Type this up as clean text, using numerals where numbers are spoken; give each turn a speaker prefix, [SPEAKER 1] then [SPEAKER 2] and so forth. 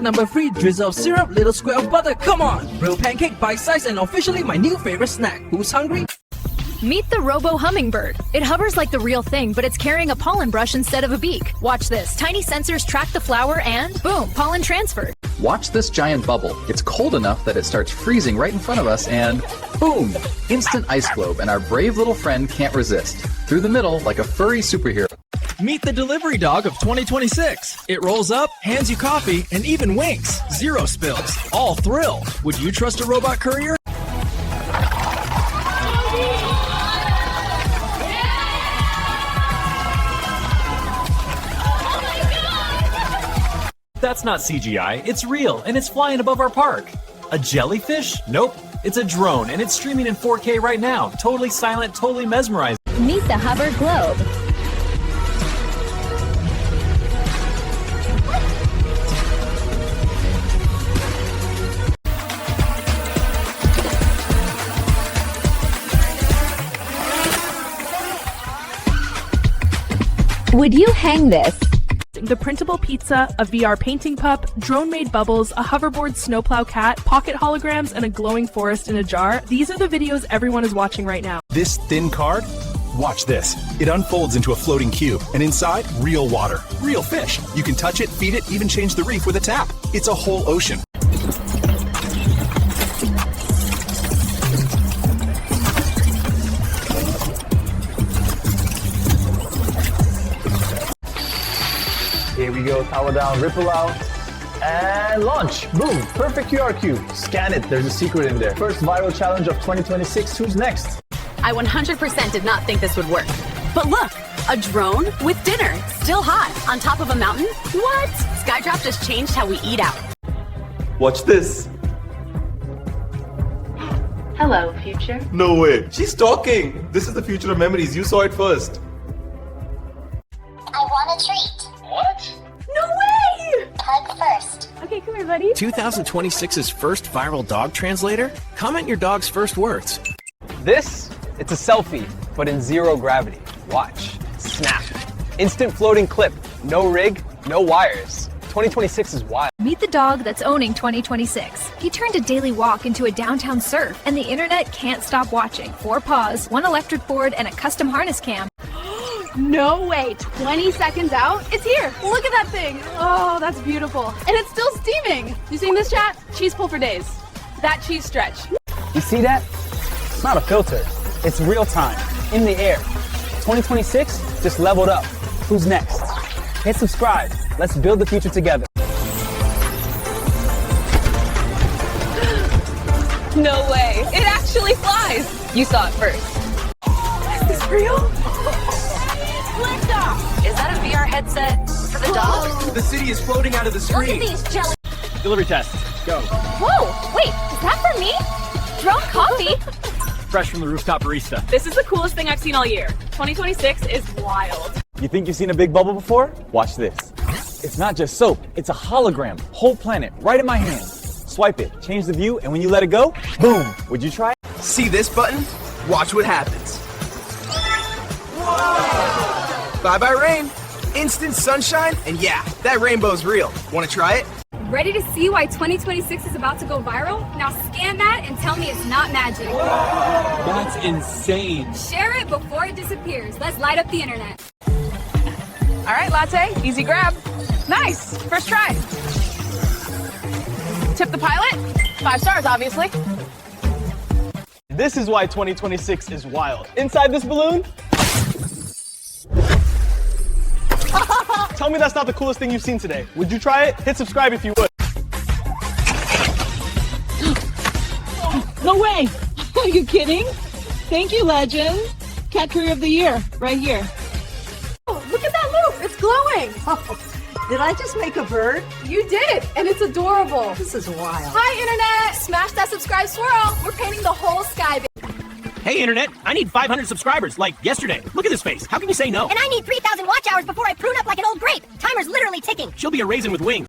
[SPEAKER 1] number 3, drizzle of syrup, little square of butter. Come on! Real pancake, bite-sized, and officially my new favorite snack. Who's hungry?
[SPEAKER 2] Meet the Robo Hummingbird. It hovers like the real thing, but it's carrying a pollen brush instead of a beak. Watch this. Tiny sensors track the flower and boom, pollen transferred.
[SPEAKER 3] Watch this giant bubble. It's cold enough that it starts freezing right in front of us and boom! Instant ice globe, and our brave little friend can't resist. Through the middle like a furry superhero.
[SPEAKER 4] Meet the delivery dog of 2026. It rolls up, hands you coffee, and even winks. 0 spills. All thrill. Would you trust a robot courier?
[SPEAKER 5] That's not CGI, it's real, and it's flying above our park. A jellyfish? Nope. It's a drone, and it's streaming in 4K right now. Totally silent, totally mesmerizing.
[SPEAKER 2] Meet the hover globe. Would you hang this?
[SPEAKER 6] The printable pizza, a VR painting pup, drone-made bubbles, a hoverboard snowplow cat, pocket holograms, and a glowing forest in a jar. These are the videos everyone is watching right now.
[SPEAKER 7] This thin card? Watch this. It unfolds into a floating cube, and inside, real water, real fish. You can touch it, feed it, even change the reef with a tap. It's a whole ocean.
[SPEAKER 8] Here we go, power down, ripple out, and launch. Boom, perfect QR code. Scan it, there's a secret in there. First viral challenge of 2026, who's next?
[SPEAKER 9] I 100% did not think this would work. But look, a drone with dinner, still hot, on top of a mountain? What? Skydrop just changed how we eat out.
[SPEAKER 10] Watch this.
[SPEAKER 11] Hello, future.
[SPEAKER 10] No way. She's talking. This is the future of memories. You saw it first.
[SPEAKER 12] I want a treat.
[SPEAKER 11] What?
[SPEAKER 12] No way! Hug first.
[SPEAKER 11] Okay, come here, buddy.
[SPEAKER 4] 2026's first viral dog translator? Comment your dog's first words.
[SPEAKER 13] This, it's a selfie, but in 0 gravity. Watch. Snap. Instant floating clip. No rig, no wires. 2026 is wild.
[SPEAKER 2] Meet the dog that's owning 2026. He turned a daily walk into a downtown surf, and the internet can't stop watching. 4 paws, 1 electric board, and a custom harness cam.
[SPEAKER 11] No way, 20 seconds out? It's here. Look at that thing. Oh, that's beautiful. And it's still steaming. You seen this, chat? Cheese pull for days. That cheese stretch.
[SPEAKER 13] You see that? It's not a filter. It's real time, in the air. 2026 just leveled up. Who's next? Hit subscribe. Let's build the future together.
[SPEAKER 9] No way, it actually flies. You saw it first.
[SPEAKER 11] Is this real?
[SPEAKER 9] Is that a VR headset for the dog?
[SPEAKER 4] The city is floating out of the screen.
[SPEAKER 9] Look at these jelly.
[SPEAKER 5] Delivery test. Go.
[SPEAKER 2] Whoa, wait, is that for me? Drone coffee?
[SPEAKER 5] Fresh from the rooftop barista.
[SPEAKER 11] This is the coolest thing I've seen all year. 2026 is wild.
[SPEAKER 13] You think you've seen a big bubble before? Watch this. It's not just soap, it's a hologram. Whole planet, right in my hand. Swipe it, change the view, and when you let it go, boom! Would you try it?
[SPEAKER 4] See this button? Watch what happens. Bye-bye rain. Instant sunshine, and yeah, that rainbow's real. Wanna try it?
[SPEAKER 14] Ready to see why 2026 is about to go viral? Now scan that and tell me it's not magic.
[SPEAKER 5] That's insane.
[SPEAKER 14] Share it before it disappears. Let's light up the internet.
[SPEAKER 11] All right, latte, easy grab. Nice, first try. Tip the pilot, 5 stars, obviously.
[SPEAKER 13] This is why 2026 is wild. Inside this balloon, tell me that's not the coolest thing you've seen today. Would you try it? Hit subscribe if you would.
[SPEAKER 15] No way! Are you kidding? Thank you, legend. Cat Career of the Year, right here.
[SPEAKER 11] Oh, look at that loop, it's glowing.
[SPEAKER 16] Did I just make a bird?
[SPEAKER 11] You did, and it's adorable.
[SPEAKER 16] This is wild.
[SPEAKER 11] Hi, Internet. Smash that subscribe swirl. We're painting the whole sky.
[SPEAKER 4] Hey, Internet, I need 500 subscribers, like yesterday. Look at this face. How can you say no?
[SPEAKER 12] And I need 3,000 watch hours before I prune up like an old grape. Timer's literally ticking.
[SPEAKER 4] She'll be a raisin with wings.